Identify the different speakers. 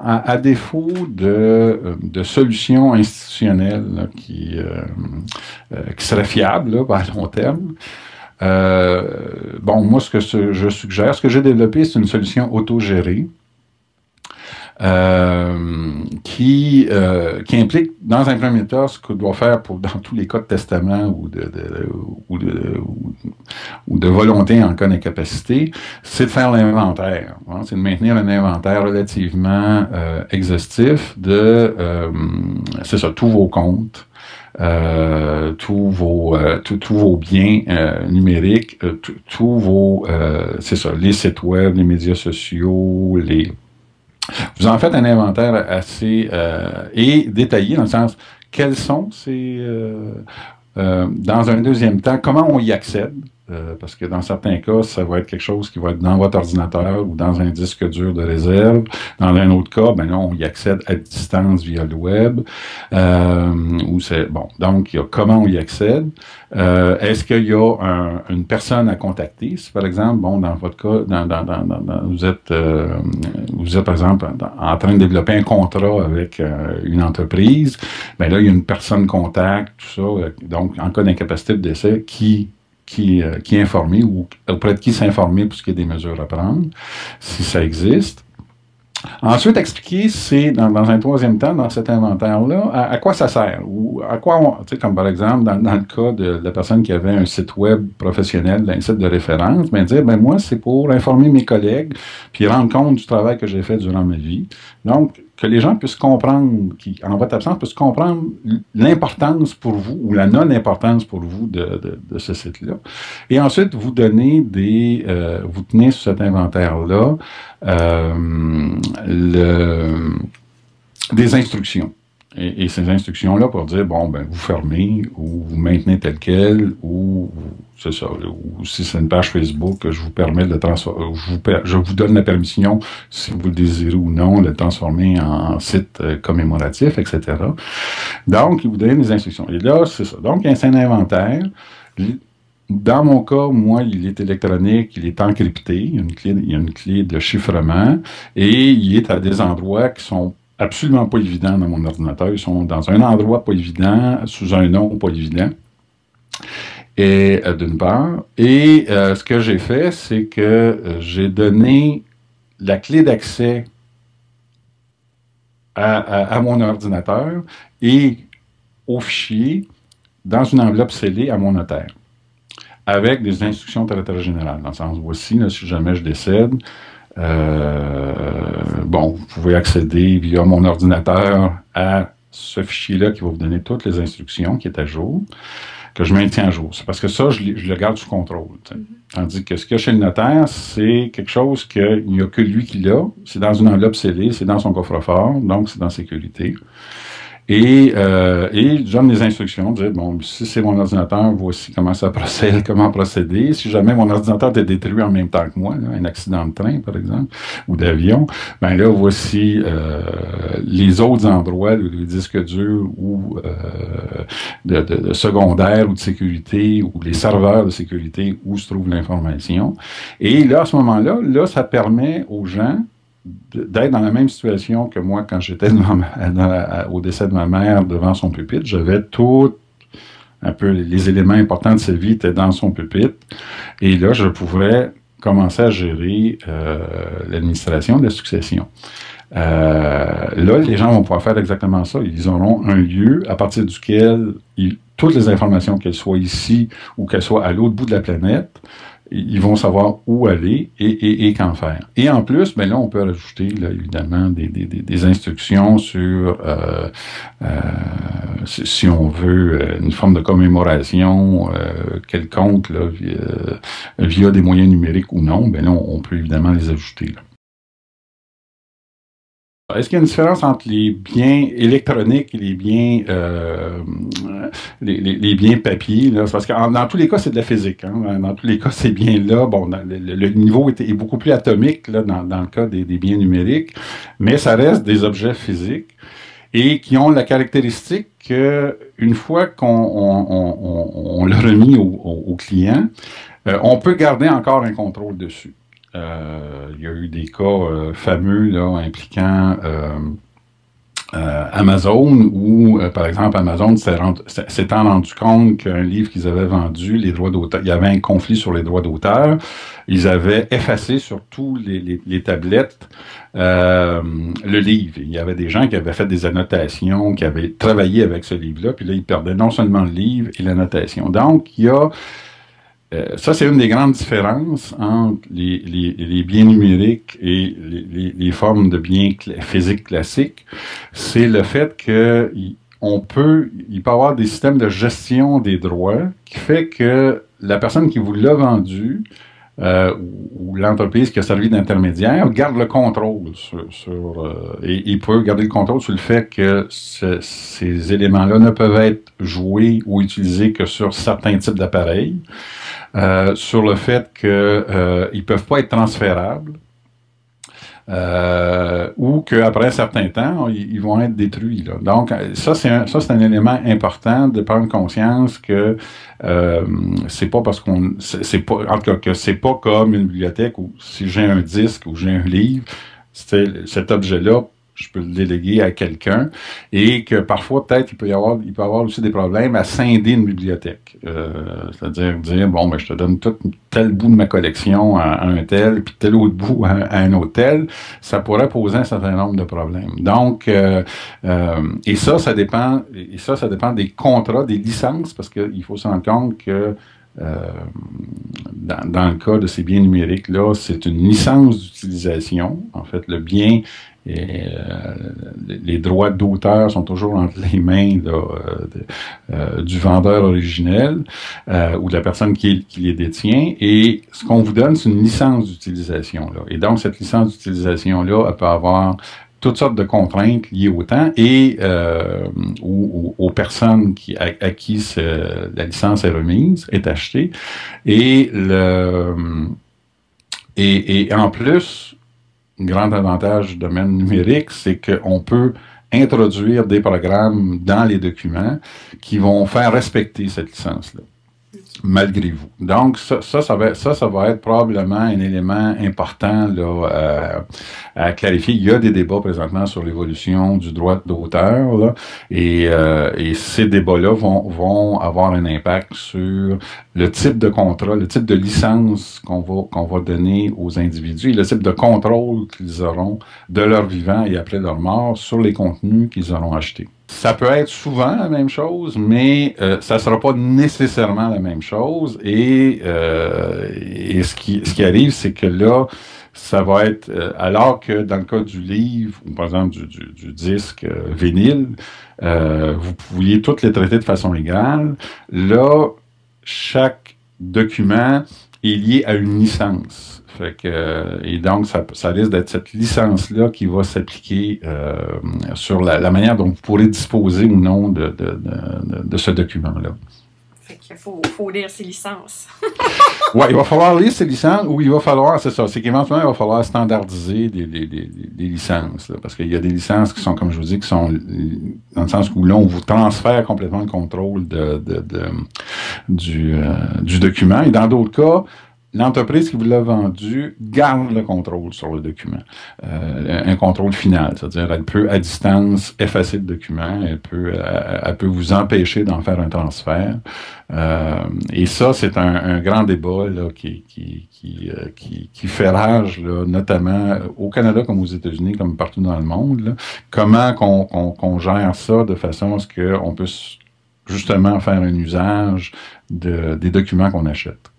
Speaker 1: à défaut de solutions institutionnelles là, qui seraient fiables là, à long terme, bon, moi, je suggère, ce que j'ai développé, c'est une solution autogérée qui implique, dans un premier temps, ce qu'on doit faire dans tous les cas de testament ou de volonté en cas d'incapacité, c'est de faire l'inventaire. Hein, c'est de maintenir un inventaire relativement exhaustif c'est ça, tous vos comptes, tous vos biens numériques, c'est ça, les sites web, les médias sociaux, vous en faites un inventaire assez et détaillé dans le sens quels sont dans un deuxième temps, comment on y accède? Parce que dans certains cas, ça va être quelque chose qui va être dans votre ordinateur ou dans un disque dur de réserve. Dans un autre cas, ben là, on y accède à distance via le web. Bon, donc, il y a comment on y accède. Est-ce qu'il y a une personne à contacter? Si, par exemple, bon, dans votre cas, vous êtes, par exemple, en train de développer un contrat avec une entreprise, ben là, il y a une personne contact, tout ça. Donc, en cas d'incapacité de décès, qui est informé ou auprès de qui s'informer pour ce qui est des mesures à prendre, si ça existe. Ensuite, expliquer, c'est dans un troisième temps, dans cet inventaire-là, à quoi ça sert, ou à quoi tu sais, comme par exemple, dans le cas de la personne qui avait un site web professionnel, un site de référence, ben dire, ben moi, c'est pour informer mes collègues, puis rendre compte du travail que j'ai fait durant ma vie. Donc, que les gens puissent comprendre, qui, en votre absence, puissent comprendre l'importance pour vous, ou la non-importance pour vous de ce site-là. Et ensuite, vous donnez vous tenez sur cet inventaire-là des instructions. Et ces instructions-là pour dire, bon, ben, vous fermez, ou vous maintenez tel quel, ou c'est ça, ou si c'est une page Facebook, je vous permets de le transformer, je vous donne la permission, si vous le désirez ou non, de le transformer en site commémoratif, etc. Donc, il vous donne des instructions. Et là, c'est ça. Donc, c'est un inventaire. Dans mon cas, moi, il est électronique, il est encrypté, il y a une clé de chiffrement, et il est à des endroits qui sont absolument pas évidents dans mon ordinateur. Ils sont dans un endroit pas évident, sous un nom pas évident, et d'une part. Et ce que j'ai fait, c'est que j'ai donné la clé d'accès à mon ordinateur et au fichier dans une enveloppe scellée à mon notaire, avec des instructions territoriales générales. Dans le sens, voici, là, si jamais je décède, bon, vous pouvez accéder via mon ordinateur à ce fichier-là qui va vous donner toutes les instructions, qui est à jour, que je maintiens à jour. C'est parce que ça, je le garde sous contrôle. T'sais. Tandis que ce qu'il y a chez le notaire, c'est quelque chose qu'il n'y a que lui qui l'a. C'est dans une enveloppe scellée, c'est dans son coffre-fort, donc c'est dans sécurité. Et je donne les instructions, dire, bon, si c'est mon ordinateur, voici comment ça procède, comment procéder. Si jamais mon ordinateur est détruit en même temps que moi, là, un accident de train, par exemple, ou d'avion, ben là, voici les autres endroits, les disques durs ou de secondaire ou de sécurité, ou les serveurs de sécurité où se trouve l'information. Et là, à ce moment-là, là, ça permet aux gens d'être dans la même situation que moi quand j'étais au décès de ma mère devant son pupitre. J'avais tout, un peu les éléments importants de sa vie étaient dans son pupitre. Et là, je pouvais commencer à gérer l'administration de la succession. Là, les gens vont pouvoir faire exactement ça. Ils auront un lieu à partir duquel toutes les informations, qu'elles soient ici ou qu'elles soient à l'autre bout de la planète, ils vont savoir où aller et qu'en faire. Et en plus, ben là, on peut rajouter, là, évidemment, des instructions sur, si on veut, une forme de commémoration quelconque, là, via des moyens numériques ou non, ben là, on peut évidemment les ajouter, là. Est-ce qu'il y a une différence entre les biens électroniques et les biens, les biens papier? Là? Parce que dans tous les cas, c'est de la physique. Hein? Dans tous les cas, ces biens-là, bon, le niveau est beaucoup plus atomique là, dans le cas des biens numériques, mais ça reste des objets physiques et qui ont la caractéristique qu'une fois qu'on l'a remis au client, on peut garder encore un contrôle dessus. Il y a eu des cas fameux là, impliquant Amazon, où, par exemple, Amazon s'étant rendu compte qu'un livre qu'ils avaient vendu, les droits d'auteur, il y avait un conflit sur les droits d'auteur, ils avaient effacé sur tous les tablettes le livre. Il y avait des gens qui avaient fait des annotations, qui avaient travaillé avec ce livre-là, puis là, ils perdaient non seulement le livre et l'annotation. Donc, il y a ça, c'est une des grandes différences entre les biens numériques et les formes de biens physiques classiques. C'est le fait que il peut y avoir des systèmes de gestion des droits qui fait que la personne qui vous l'a vendu ou l'entreprise qui a servi d'intermédiaire garde le contrôle et il peut garder le contrôle sur le fait que ces éléments-là ne peuvent être joués ou utilisés que sur certains types d'appareils. Sur le fait qu'ils ne peuvent pas être transférables ou qu'après un certain temps, ils vont être détruits. Là. Donc, ça, c'est un élément important de prendre conscience que c'est pas parce qu'on... c'est pas, en tout cas, que c'est pas comme une bibliothèque où si j'ai un disque ou j'ai un livre, cet objet-là, je peux le déléguer à quelqu'un et que parfois, peut-être, il peut y avoir aussi des problèmes à scinder une bibliothèque. C'est-à-dire dire, bon, ben, je te donne tout tel bout de ma collection à un tel, puis tel autre bout à un autre tel. Ça pourrait poser un certain nombre de problèmes. Donc, et ça dépend des contrats, des licences, parce qu'il faut se rendre compte que dans le cas de ces biens numériques-là, c'est une licence d'utilisation. En fait, le bien et les droits d'auteur sont toujours entre les mains là, du vendeur originel ou de la personne qui les détient. Et ce qu'on vous donne, c'est une licence d'utilisation. Et donc, cette licence d'utilisation-là, elle peut avoir toutes sortes de contraintes liées au temps et aux personnes à qui la licence est remise, est achetée. Et en plus, un grand avantage du domaine numérique, c'est qu'on peut introduire des programmes dans les documents qui vont faire respecter cette licence-là, malgré vous. Donc, ça va être probablement un élément important là, à clarifier. Il y a des débats présentement sur l'évolution du droit d'auteur, là, et ces débats-là vont avoir un impact sur le type de contrat, le type de licence qu'on va donner aux individus et le type de contrôle qu'ils auront de leur vivant et après leur mort sur les contenus qu'ils auront achetés. Ça peut être souvent la même chose, mais ça ne sera pas nécessairement la même chose. Et ce qui arrive, c'est que là, ça va être, alors que dans le cas du livre, ou par exemple du disque vinyle, vous pouviez toutes les traiter de façon égale. Là, chaque document est lié à une licence. Fait que, et donc, ça risque d'être cette licence-là qui va s'appliquer sur la manière dont vous pourrez disposer ou non de ce document-là.
Speaker 2: Fait qu'il faut lire ces licences.
Speaker 1: Oui, il va falloir lire ces licences ou il va falloir, c'est ça, c'est qu'éventuellement, il va falloir standardiser des licences. Là, parce qu'il y a des licences qui sont, comme je vous dis, qui sont dans le sens où là, on vous transfère complètement le contrôle du document. Et dans d'autres cas, l'entreprise qui vous l'a vendu garde le contrôle sur le document. Un contrôle final, c'est-à-dire elle peut à distance effacer le document, elle peut vous empêcher d'en faire un transfert. Et ça, c'est un grand débat là, qui fait rage, là, notamment au Canada comme aux États-Unis, comme partout dans le monde. Là. Comment qu'on gère ça de façon à ce qu'on puisse justement faire un usage des documents qu'on achète.